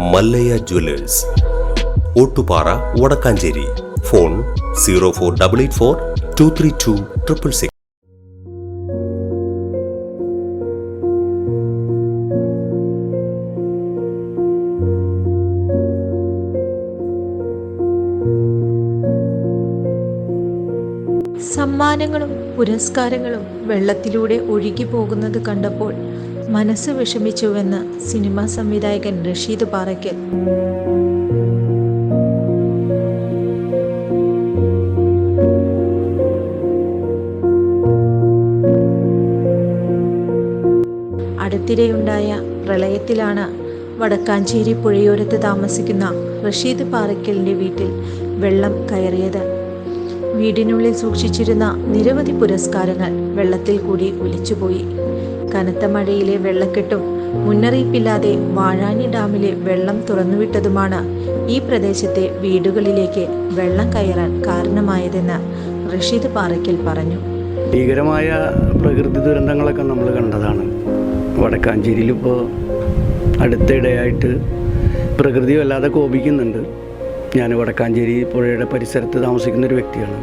Mallayya Jewellers, Ottupara, Vadakkanchery. Phone 04884 232 666. സമ്മാനങ്ങളും പുരസ്കാരങ്ങളും വെള്ളത്തിലൂടെ ഒഴുകി പോകുന്നത് കണ്ടപ്പോൾ മനസ്സ് വിഷമിച്ചുവെന്ന് സിനിമാ സംവിധായകൻ റഷീദ് പാറയ്ക്കൽ. അടുത്തിടെയുണ്ടായ പ്രളയത്തിലാണ് വടക്കാഞ്ചേരി പുഴയോരത്ത് താമസിക്കുന്ന റഷീദ് പാറയ്ക്കലിൻ്റെ വീട്ടിൽ വെള്ളം കയറിയത്. വീടിനുള്ളിൽ സൂക്ഷിച്ചിരുന്ന നിരവധി പുരസ്കാരങ്ങൾ വെള്ളത്തിൽ കൂടി ഒലിച്ചുപോയി. കനത്ത മഴയിലെ വെള്ളക്കെട്ടും മുന്നറിയിപ്പില്ലാതെ വാഴാനി ഡാമിലെ വെള്ളം തുറന്നുവിട്ടതുമാണ് ഈ പ്രദേശത്തെ വീടുകളിലേക്ക് വെള്ളം കയറാൻ കാരണമായതെന്ന് റഷീദ് പാറയ്ക്കൽ പറഞ്ഞു. ഭീകരമായ പ്രകൃതി ദുരന്തങ്ങളൊക്കെ നമ്മൾ കണ്ടതാണ്. വടക്കാഞ്ചേരിയിൽ ഇപ്പോൾ അടുത്തിടെയായിട്ട് പ്രകൃതി വല്ലാതെ കോപിക്കുന്നുണ്ട്. ഞാൻ വടക്കാഞ്ചേരി പുഴയുടെ പരിസരത്ത് താമസിക്കുന്നൊരു വ്യക്തിയാണ്.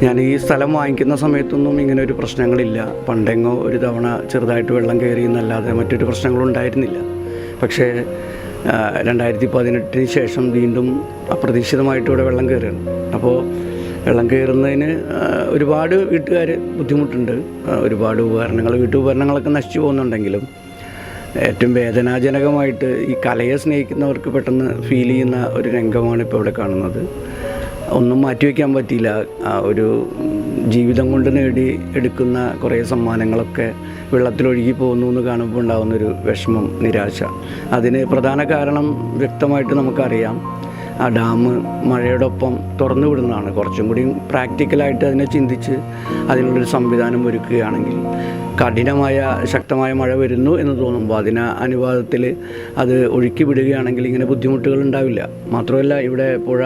ഞാൻ ഈ സ്ഥലം വാങ്ങിക്കുന്ന സമയത്തൊന്നും ഇങ്ങനെ ഒരു പ്രശ്നങ്ങളില്ല. പണ്ടെങ്ങോ ഒരു തവണ ചെറുതായിട്ട് വെള്ളം കയറി എന്നല്ലാതെ മറ്റൊരു പ്രശ്നങ്ങളും ഉണ്ടായിരുന്നില്ല. പക്ഷേ 2018 ശേഷം വീണ്ടും അപ്രതീക്ഷിതമായിട്ട് ഇവിടെ വെള്ളം കയറുകയാണ്. അപ്പോൾ വെള്ളം കയറുന്നതിന് ഒരുപാട് വീട്ടുകാർ ബുദ്ധിമുട്ടുണ്ട്. ഒരുപാട് വീട്ടുപകരണങ്ങളൊക്കെ നശിച്ചു പോകുന്നുണ്ടെങ്കിലും ഏറ്റവും വേദനാജനകമായിട്ട് ഈ കലയെ സ്നേഹിക്കുന്നവർക്ക് പെട്ടെന്ന് ഫീൽ ചെയ്യുന്ന ഒരു രംഗമാണ് ഇപ്പോൾ ഇവിടെ കാണുന്നത്. ഒന്നും മാറ്റിവെക്കാൻ പറ്റിയില്ല. ഒരു ജീവിതം കൊണ്ട് നേടി എടുക്കുന്ന കുറേ സമ്മാനങ്ങളൊക്കെ വെള്ളത്തിലൊഴുകി പോകുന്നു എന്ന് കാണുമ്പോൾ ഉണ്ടാകുന്നൊരു വിഷമം, നിരാശ. അതിന് പ്രധാന കാരണം വ്യക്തമായിട്ട് നമുക്കറിയാം. ആ ഡാം മഴയോടൊപ്പം തുറന്നു വിടുന്നതാണ്. കുറച്ചും കൂടി പ്രാക്ടിക്കലായിട്ട് അതിനെ ചിന്തിച്ച് അതിനുള്ളൊരു സംവിധാനം ഒരുക്കുകയാണെങ്കിൽ, കഠിനമായ ശക്തമായ മഴ വരുന്നു എന്ന് തോന്നുമ്പോൾ അതിന് അനുപാതത്തിൽ അത് ഒഴുക്കി വിടുകയാണെങ്കിൽ ഇങ്ങനെ ബുദ്ധിമുട്ടുകൾ ഉണ്ടാവില്ല. മാത്രമല്ല ഇവിടെ പുഴ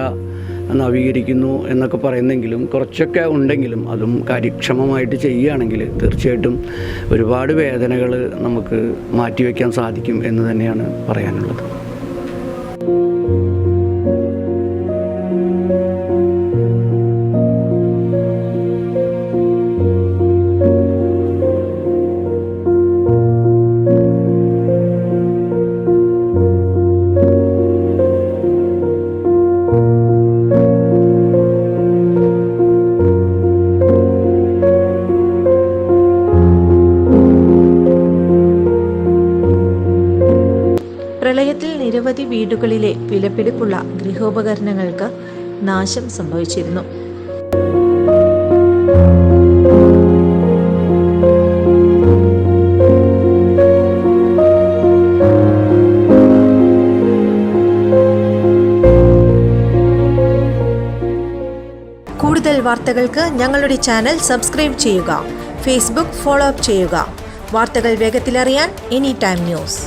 നവീകരിക്കുന്നു എന്നൊക്കെ പറയുന്നെങ്കിലും കുറച്ചൊക്കെ ഉണ്ടെങ്കിലും അതും കാര്യക്ഷമമായിട്ട് ചെയ്യുകയാണെങ്കിൽ തീർച്ചയായിട്ടും ഒരുപാട് വേദനകൾ നമുക്ക് മാറ്റിവെക്കാൻ സാധിക്കും എന്ന് തന്നെയാണ് പറയാനുള്ളത്. പ്രളയത്തിൽ നിരവധി വീടുകളിലെ വിലപിടിപ്പുള്ള ഗൃഹോപകരണങ്ങൾക്ക് നാശം സംഭവിച്ചിരുന്നു. കൂടുതൽ വാർത്തകൾക്ക് ഞങ്ങളുടെ ചാനൽ സബ്സ്ക്രൈബ് ചെയ്യുക. ഫേസ്ബുക്ക് ഫോളോ അപ്പ് ചെയ്യുക. വാർത്തകൾ വേഗത്തിലറിയാൻ എനി ടൈം ന്യൂസ്.